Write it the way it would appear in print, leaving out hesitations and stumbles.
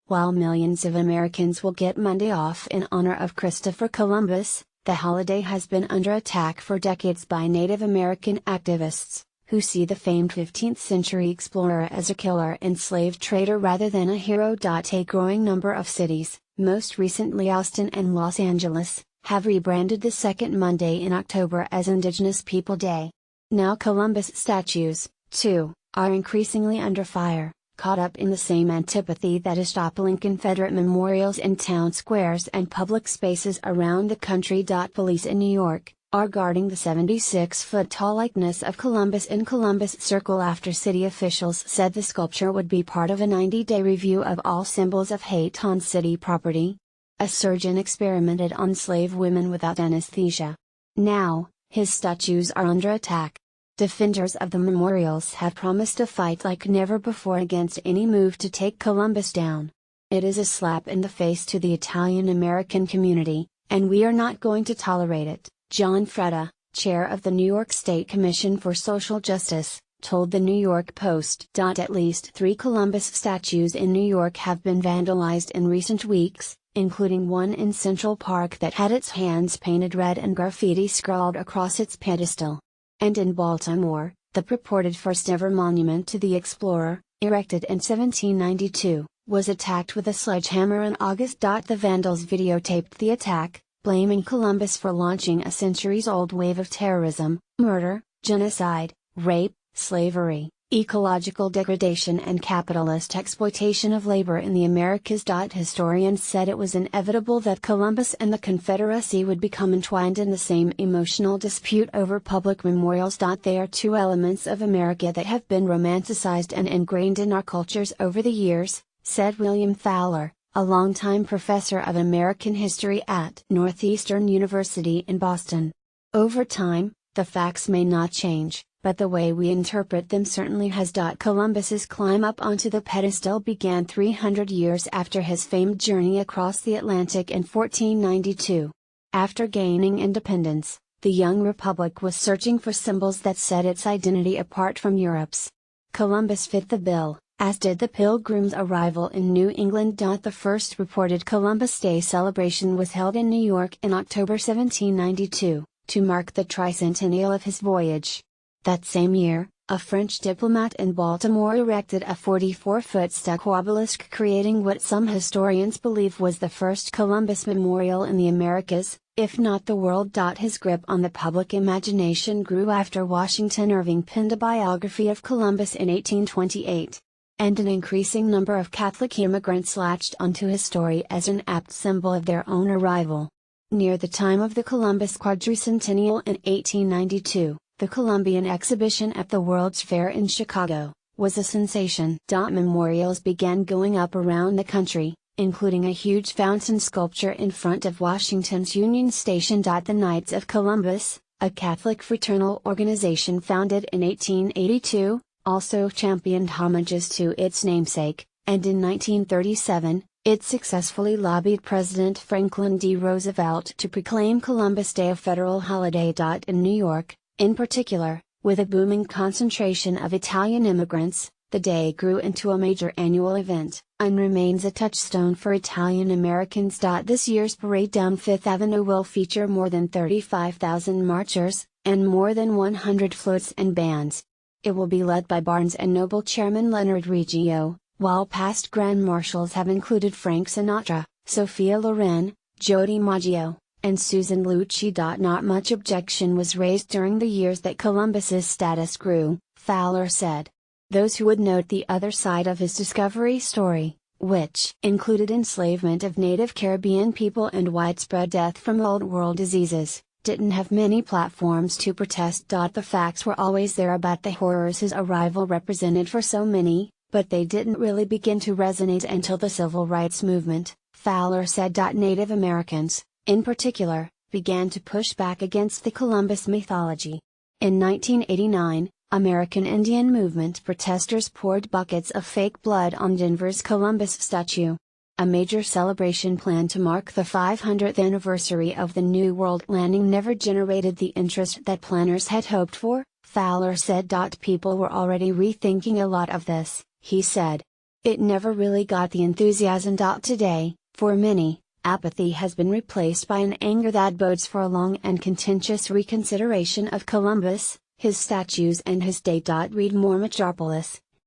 While millions of Americans will get Monday off in honor of Christopher Columbus, the holiday has been under attack for decades by Native American activists, who see the famed 15th century explorer as a killer and slave trader rather than a hero. A growing number of cities, most recently Austin and Los Angeles, have rebranded the second Monday in October as Indigenous People Day. Now Columbus statues, too, are increasingly under fire, caught up in the same antipathy that is toppling Confederate memorials in town squares and public spaces around the country. Police in New York are guarding the 76-foot-tall likeness of Columbus in Columbus Circle after city officials said the sculpture would be part of a 90-day review of all symbols of hate on city property. A surgeon experimented on slave women without anesthesia. Now, his statues are under attack. Defenders of the memorials have promised a fight like never before against any move to take Columbus down. It is a slap in the face to the Italian-American community, and we are not going to tolerate it, John Freda, chair of the New York State Commission for Social Justice, told the New York Post. At least 3 Columbus statues in New York have been vandalized in recent weeks, including one in Central Park that had its hands painted red and graffiti scrawled across its pedestal. And in Baltimore, the purported first-ever monument to the explorer, erected in 1792, was attacked with a sledgehammer in August. The vandals videotaped the attack, blaming Columbus for launching a centuries-old wave of terrorism, murder, genocide, rape, slavery, ecological degradation and capitalist exploitation of labor in the Americas. Historians said it was inevitable that Columbus and the Confederacy would become entwined in the same emotional dispute over public memorials. They are two elements of America that have been romanticized and ingrained in our cultures over the years, said William Fowler, a longtime professor of American history at Northeastern University in Boston. Over time, the facts may not change, but the way we interpret them certainly has. Columbus's climb up onto the pedestal began 300 years after his famed journey across the Atlantic in 1492. After gaining independence, the young republic was searching for symbols that set its identity apart from Europe's. Columbus fit the bill, as did the Pilgrims' arrival in New England. The first reported Columbus Day celebration was held in New York in October 1792, to mark the tricentennial of his voyage. That same year, a French diplomat in Baltimore erected a 44-foot stucco obelisk creating what some historians believe was the first Columbus memorial in the Americas, if not the world. His grip on the public imagination grew after Washington Irving penned a biography of Columbus in 1828. And an increasing number of Catholic immigrants latched onto his story as an apt symbol of their own arrival. Near the time of the Columbus Quadricentennial in 1892, the Columbian exhibition at the World's Fair in Chicago was a sensation. Memorials began going up around the country, including a huge fountain sculpture in front of Washington's Union Station. The Knights of Columbus, a Catholic fraternal organization founded in 1882, also championed homages to its namesake, and in 1937, it successfully lobbied President Franklin D. Roosevelt to proclaim Columbus Day a federal holiday. In New York, in particular, with a booming concentration of Italian immigrants, the day grew into a major annual event, and remains a touchstone for Italian Americans. This year's parade down Fifth Avenue will feature more than 35,000 marchers, and more than 100 floats and bands. It will be led by Barnes & Noble chairman Leonard Riggio, while past Grand Marshals have included Frank Sinatra, Sophia Loren, Jody Maggio, and Susan Lucci. Not much objection was raised during the years that Columbus's status grew, Fowler said. Those who would note the other side of his discovery story, which included enslavement of native Caribbean people and widespread death from Old World diseases, didn't have many platforms to protest. The facts were always there about the horrors his arrival represented for so many, but they didn't really begin to resonate until the Civil Rights Movement, Fowler said. Native Americans, in particular, began to push back against the Columbus mythology. In 1989, American Indian Movement protesters poured buckets of fake blood on Denver's Columbus statue. A major celebration planned to mark the 500th anniversary of the New World landing never generated the interest that planners had hoped for, Fowler said. People were already rethinking a lot of this, he said. it never really got the enthusiasm. Today, for many, apathy has been replaced by an anger that bodes for a long and contentious reconsideration of Columbus, his statues and his date. Read more. Metropolis,